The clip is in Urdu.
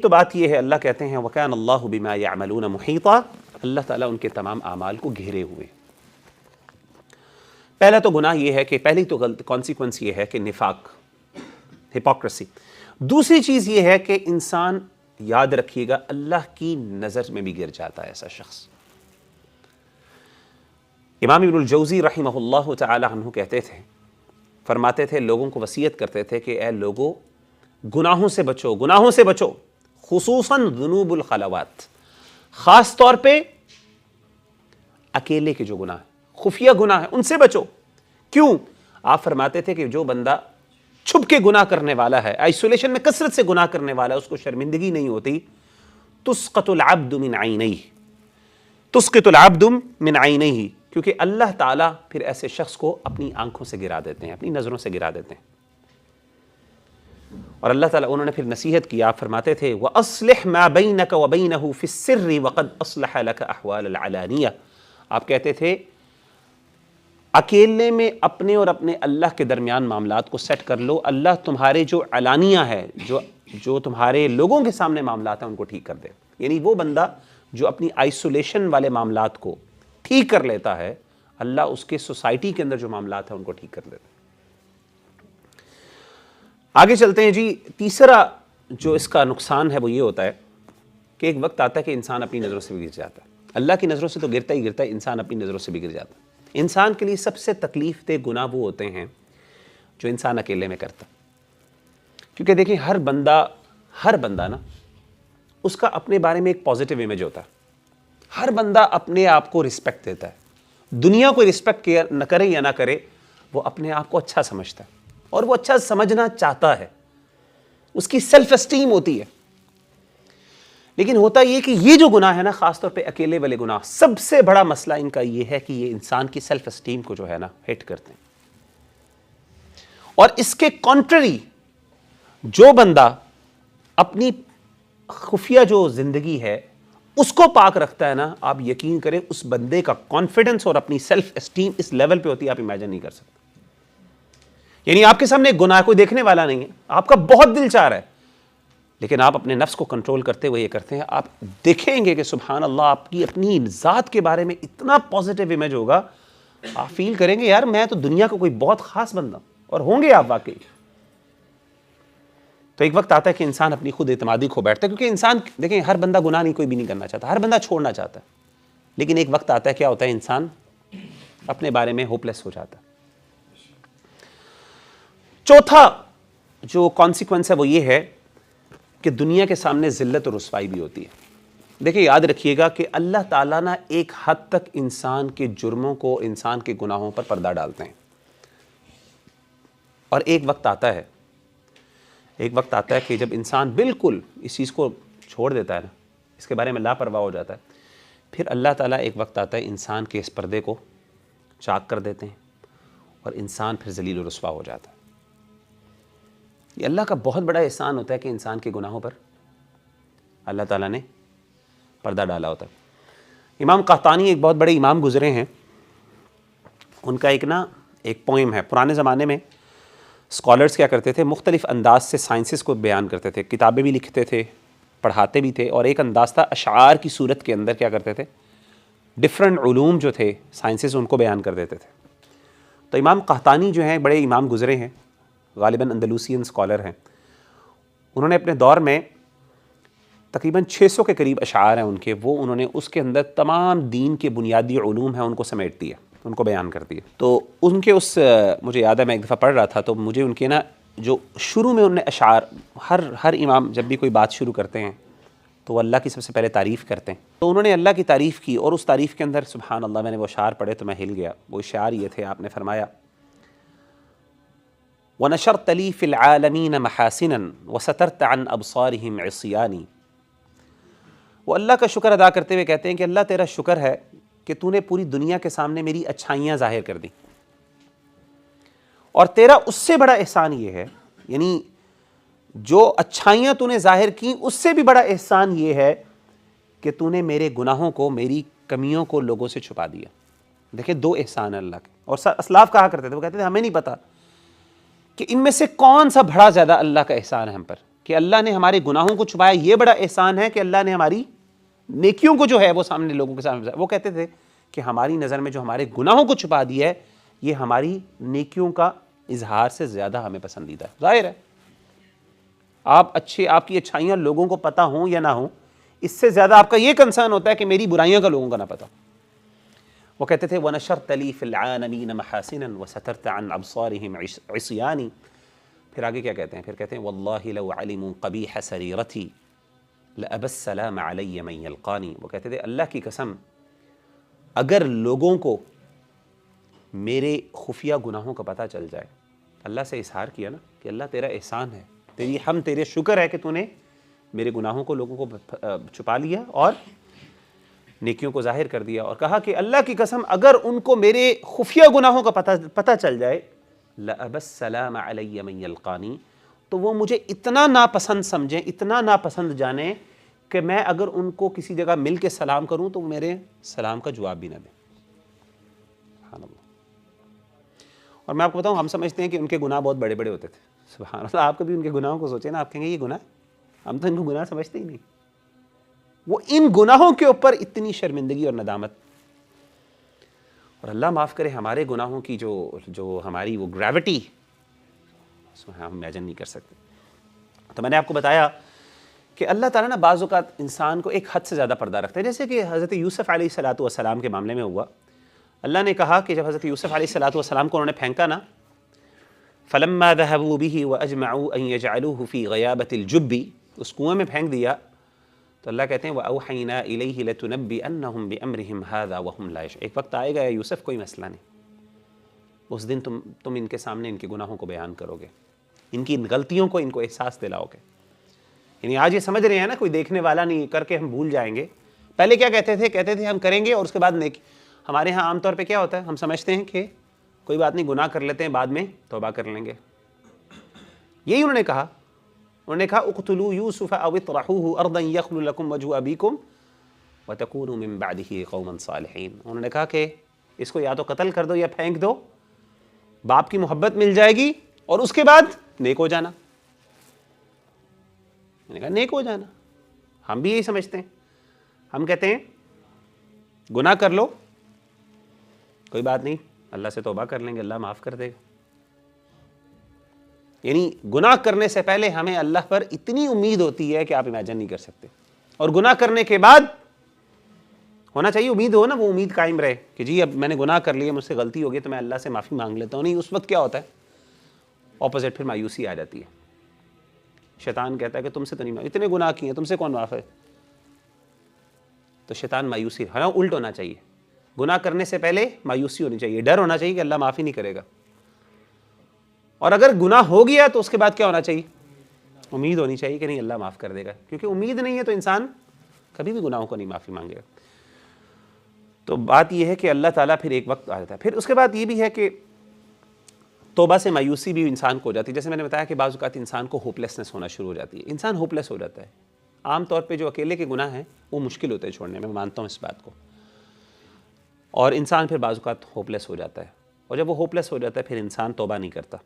تو بات یہ ہے، اللہ کہتے ہیں وَكَانَ اللَّهُ بِمَا يَعْمَلُونَ مُحِيطًا، اللہ تعالیٰ ان کے تمام اعمال کو گھیرے ہوئے۔ پہلا تو گناہ یہ ہے کہ پہلی تو کانسیکوینس یہ ہے کہ نفاق، ہپوکریسی۔ دوسری چیز یہ ہے کہ انسان، یاد رکھیے گا، اللہ کی نظر میں بھی گر جاتا ہے ایسا شخص۔ امام ابن الجوزی رحمہ اللہ تعالی عنہ کہتے تھے، فرماتے تھے، لوگوں کو وصیت کرتے تھے کہ اے لوگو گناہوں سے بچو، گناہوں سے بچو، خصوصاً ذنوب الخلوات، خاص طور پہ اکیلے کے جو گناہ ہیں، خفیہ گناہ ہیں، ان سے بچو۔ کیوں؟ آپ فرماتے تھے کہ جو بندہ چھپ کے گناہ کرنے والا ہے، آئسولیشن میں کثرت سے گناہ کرنے والا ہے، اس کو شرمندگی نہیں ہوتی، تسقط العبد من عینیہ، تسقط العبد من عینیہ، کیونکہ اللہ تعالیٰ پھر ایسے شخص کو اپنی آنکھوں سے گرا دیتے ہیں، اپنی نظروں سے گرا دیتے ہیں۔ اور اللہ تعالیٰ، انہوں نے پھر نصیحت کی، آپ فرماتے تھے وَأَصْلِحْ مَا بَيْنَكَ وَبَيْنَهُ فِي السِّرِّ وَقَدْ أَصْلَحَ لَكَ أَحْوَالَ الْعَلَانِيَةِ، آپ کہتے تھے اکیلے میں اپنے اور اپنے اللہ کے درمیان معاملات کو سیٹ کر لو، اللہ تمہارے جو علانیہ ہے، جو تمہارے لوگوں کے سامنے معاملات ہیں ان کو ٹھیک کر دے۔ یعنی وہ بندہ جو اپنی آئسولیشن والے معاملات کو ٹھیک کر لیتا ہے، اللہ اس کے سوسائٹی کے اندر جو معاملات ہیں ان کو ٹھیک کر دیتا ہے۔ آگے چلتے ہیں جی۔ تیسرا جو اس کا نقصان ہے وہ یہ ہوتا ہے کہ ایک وقت آتا ہے کہ انسان اپنی نظروں سے بھی گر جاتا ہے۔ اللہ کی نظروں سے تو گرتا ہی گرتا ہے، انسان اپنی نظروں سے بھی گر جاتا ہے۔ انسان کے لیے سب سے تکلیف دہ گناہ وہ ہوتے ہیں جو انسان اکیلے میں کرتا ہے، کیونکہ دیکھیں ہر بندہ نا، اس کا اپنے بارے میں ایک پازیٹیو امیج ہوتا ہے۔ ہر بندہ اپنے آپ کو رسپیکٹ دیتا ہے، دنیا کو رسپیکٹ نہ کرے یا نہ کرے، وہ اپنے آپ کو اچھا سمجھتا ہے اور وہ اچھا سمجھنا چاہتا ہے، اس کی سیلف اسٹیم ہوتی ہے۔ لیکن ہوتا یہ کہ یہ جو گناہ ہے نا، خاص طور پہ اکیلے والے گناہ، سب سے بڑا مسئلہ ان کا یہ ہے کہ یہ انسان کی سیلف اسٹیم کو جو ہے نا ہٹ کرتے ہیں۔ اور اس کے کانٹری، جو بندہ اپنی خفیہ جو زندگی ہے اس کو پاک رکھتا ہے نا، آپ یقین کریں اس بندے کا کانفیڈنس اور اپنی سیلف اسٹیم اس لیول پہ ہوتی ہے، آپ امیجن نہیں کر سکتے۔ یعنی آپ کے سامنے گناہ کوئی دیکھنے والا نہیں ہے، آپ کا بہت دل چاہ رہا ہے، لیکن آپ اپنے نفس کو کنٹرول کرتے ہوئے یہ کرتے ہیں، آپ دیکھیں گے کہ سبحان اللہ آپ کی اپنی ذات کے بارے میں اتنا پازیٹیو امیج ہوگا، آپ فیل کریں گے یار میں تو دنیا کا کوئی بہت خاص بندہ، اور ہوں گے آپ واقعی۔ تو ایک وقت آتا ہے کہ انسان اپنی خود اعتمادی کھو بیٹھتا ہے، کیونکہ انسان، دیکھیں ہر بندہ گناہ نہیں کوئی بھی نہیں کرنا چاہتا، ہر بندہ چھوڑنا چاہتا ہے، لیکن ایک وقت آتا ہے کیا ہوتا ہے، انسان اپنے بارے میں ہوپ لیس ہو جاتا ہے۔ چوتھا جو کانسیکوینس ہے وہ یہ ہے کہ دنیا کے سامنے ذلت اور رسوائی بھی ہوتی ہے۔ دیکھیں یاد رکھیے گا کہ اللہ تعالیٰ نہ ایک حد تک انسان کے جرموں کو، انسان کے گناہوں پر پردہ ڈالتے ہیں، اور ایک وقت آتا ہے کہ جب انسان بالکل اس چیز کو چھوڑ دیتا ہے نا، اس کے بارے میں لاپرواہ ہو جاتا ہے، پھر اللہ تعالیٰ ایک وقت آتا ہے انسان کے اس پردے کو چاک کر دیتے ہیں اور انسان پھر ذلیل و رسوا ہو جاتا ہے۔ یہ اللہ کا بہت بڑا احسان ہوتا ہے کہ انسان کے گناہوں پر اللہ تعالیٰ نے پردہ ڈالا ہوتا ہے۔ امام قحطانی ایک بہت بڑے امام گزرے ہیں، ان کا ایک پوئم ہے۔ پرانے زمانے میں اسکالرز کیا کرتے تھے، مختلف انداز سے سائنسز کو بیان کرتے تھے، کتابیں بھی لکھتے تھے، پڑھاتے بھی تھے، اور ایک انداز تھا اشعار کی صورت کے اندر کیا کرتے تھے، ڈفرنٹ علوم جو تھے سائنسز ان کو بیان کر دیتے تھے۔ تو امام قحطانی جو ہیں بڑے امام گزرے ہیں، غالباً اندلوسین اسکالر ہیں، انہوں نے اپنے دور میں تقریباً 600 کے قریب اشعار ہیں ان کے، وہ انہوں نے اس کے اندر تمام دین کے بنیادی علوم ہیں ان کو سمیٹ دیا، ان کو بیان کر دیا۔ تو ان کے مجھے یاد ہے میں ایک دفعہ پڑھ رہا تھا، تو مجھے ان کے جو شروع میں انہوں نے اشعار، ہر امام جب بھی کوئی بات شروع کرتے ہیں تو وہ اللہ کی سب سے پہلے تعریف کرتے ہیں، تو انہوں نے اللہ کی تعریف کی، اور اس تعریف کے اندر سبحان اللہ میں نے وہ اشعار پڑھے تو میں ہل گیا۔ وہ اشعار یہ تھے، آپ نے فرمایا وَنَشَرْتَ لِي فِي الْعَالَمِينَ مَحَاسِنًا وَسَتَرْتَ عَنْ أَبْصَارِهِمْ عِصْيَانِي۔ وہ اللہ کا شکر ادا کرتے ہوئے کہتے ہیں کہ اللہ تیرا شکر ہے کہ تو نے پوری دنیا کے سامنے میری اچھائیاں ظاہر کر دی، اور تیرا اس سے بڑا احسان یہ ہے، یعنی جو اچھائیاں تو نے ظاہر کی اس سے بھی بڑا احسان یہ ہے کہ تو نے میرے گناہوں کو، میری کمیوں کو لوگوں سے چھپا دیا۔ دیکھیں دو احسان ہیں اللہ کے، اور اسلاف کہا کرتے تھے، وہ کہتے تھے ہمیں نہیں پتا کہ ان میں سے کون سا بڑا زیادہ اللہ کا احسان ہے ہم پر، کہ اللہ نے ہمارے گناہوں کو چھپایا، یہ بڑا احسان ہے کہ اللہ نے ہماری نیکیوں کو جو ہے وہ سامنے لوگوں کے سامنے، وہ کہتے تھے کہ ہماری نظر میں جو ہمارے گناہوں کو چھپا دیا ہے یہ ہماری نیکیوں کا اظہار سے زیادہ ہمیں پسندیدہ ہے۔ ظاہر ہے آپ کی اچھائیاں لوگوں کو پتہ ہوں یا نہ ہوں، اس سے زیادہ آپ کا یہ کنسرن ہوتا ہے کہ میری برائیاں کا لوگوں کا نہ پتہ۔ وہ کہتے تھے وَنَشَرْتَ لِي فِي الْعَالَمِينَ مَحَاسِنًا وَسَتَرْتَ عَنْ أَبْصَارِهِمْ عِصْيَانِي۔ پھر آگے کیا کہتے ہیں؟ پھر کہتے ہیں وَاللَّهِ لَوْ عَلِمُوا قَبِيحَ سَرِيرَتِي لَأَبَى السَّلَامَ عَلَيَّ مَن يَلْقَانِي۔ وہ کہتے تھے اللہ کی قسم اگر لوگوں کو میرے خفیہ گناہوں کا پتہ چل جائے، اللہ سے اظہار کیا نا کہ اللہ تیرا احسان ہے، تیری حمد، تیرے شکر ہے کہ تو نے میرے گناہوں کو لوگوں کو چھپا لیا اور نیکیوں کو ظاہر کر دیا، اور کہا کہ اللہ کی قسم اگر ان کو میرے خفیہ گناہوں کا پتہ چل جائے لَأَبَى السَّلَامَ عَلَيَّ مَن يَلْقَانِي، تو وہ مجھے اتنا ناپسند سمجھیں، اتنا ناپسند جانیں کہ میں اگر ان کو کسی جگہ مل کے سلام کروں تو میرے سلام کا جواب بھی نہ دیں۔ سبحان اللہ۔ اور میں آپ کو بتاؤں ہم سمجھتے ہیں کہ ان کے گناہ بہت بڑے بڑے ہوتے تھے، سبحان اللہ۔ آپ کبھی ان کے گناہوں کو سوچیں نا، آپ کہیں گے یہ گناہ ہے، ہم تو ان کو گناہ سمجھتے ہی نہیں۔ وہ ان گناہوں کے اوپر اتنی شرمندگی اور ندامت، اور اللہ معاف کرے ہمارے گناہوں کی جو ہماری وہ گریوٹی ہم امیجن نہیں کر سکتے۔ تو میں نے آپ کو بتایا کہ اللہ تعالیٰ نا بعض اوقات انسان کو ایک حد سے زیادہ پردہ رکھتا ہے، جیسے کہ حضرت یوسف علیہ السلام کے معاملے میں ہوا۔ اللہ نے کہا کہ جب حضرت یوسف علیہ السلام کو انہوں نے پھینکا نا، فَلَمَّا ذَهَبُوا بِهِ وَأَجْمَعُوا أَن يَجْعَلُوهُ فِي غَيَابَةِ الْجُبِّ، اس کنویں میں پھینک دیا تو اللہ کہتے ہیں وَأَوْحَيْنَا إِلَيْهِ لَتُنَبِّئَنَّهُم بِأَمْرِهِمْ هَذَا وَهُمْ لَا يَشْعُرُونَ۔ ایک وقت آئے گا یوسف کوئی مسئلہ نہیں، اس دن تم ان کے سامنے ان کے گناہوں کو بیان کرو گے، ان کی غلطیوں کو ان کو احساس دلاؤ گے۔ یعنی آج یہ سمجھ رہے ہیں نا کوئی دیکھنے والا نہیں، کر کے ہم بھول جائیں گے۔ پہلے کیا کہتے تھے ہم کریں گے اور اس کے بعد نیکی۔ ہمارے ہاں عام طور پہ کیا ہوتا ہے، ہم سمجھتے ہیں کہ کوئی بات نہیں، گناہ کر لیتے ہیں، بعد میں توبہ کر لیں گے۔ یہی انہوں نے کہا، انہوں نے کہا اقتلوا یوسف او اطرحوه ارضا یخل لکم وجه ابیکم وتکونوا من بعده قوما صالحین۔ انہوں نے کہا کہ اس کو یا تو قتل کر دو یا پھینک دو، باپ کی محبت مل جائے گی اور اس کے بعد نیک ہو جانا۔ میں نے کہا نیک ہو جانا، ہم بھی یہی سمجھتے ہیں۔ ہم کہتے ہیں گناہ کر لو، کوئی بات نہیں، اللہ سے توبہ کر لیں گے، اللہ معاف کر دے گا۔ یعنی گناہ کرنے سے پہلے ہمیں اللہ پر اتنی امید ہوتی ہے کہ آپ امیجن نہیں کر سکتے، اور گناہ کرنے کے بعد ہونا چاہیے امید ہو نا، وہ امید قائم رہے کہ جی اب میں نے گناہ کر لیا، مجھ سے غلطی ہو گئی تو میں اللہ سے معافی مانگ لیتا ہوں۔ نہیں، اس وقت کیا ہوتا ہے اپوزٹ، پھر مایوسی آ جاتی ہے۔ شیطان کہتا ہے کہ تم سے تو نہیں، اتنے گناہ کیے ہیں، تم سے کون معاف ہے؟ تو شیطان مایوسی، ہاں الٹ ہونا چاہیے، گناہ کرنے سے پہلے مایوسی ہونی چاہیے، ڈر ہونا چاہیے کہ اللہ معافی نہیں کرے گا، اور اگر گناہ ہو گیا تو اس کے بعد کیا ہونا چاہیے؟ امید ہونی چاہیے کہ نہیں اللہ معاف کر دے گا، کیونکہ امید نہیں ہے تو انسان کبھی بھی گناہوں کو نہیں معافی مانگے گا۔ تو بات یہ ہے کہ اللہ تعالیٰ پھر ایک وقت آ جاتا ہے۔ پھر اس کے بعد یہ بھی ہے کہ توبہ سے مایوسی بھی انسان کو ہو جاتی ہے، جیسے میں نے بتایا کہ بعض اوقات انسان کو ہوپلیسنس ہونا شروع ہو جاتی ہے، انسان ہوپلیس ہو جاتا ہے۔ عام طور پہ جو اکیلے کے گناہ ہیں وہ مشکل ہوتے ہیں چھوڑنے میں مانتا ہوں اس بات کو، اور انسان پھر بعض اوقات ہوپلیس ہو جاتا ہے، اور جب وہ ہوپلیس ہو جاتا ہے پھر انسان توبہ نہیں کرتا۔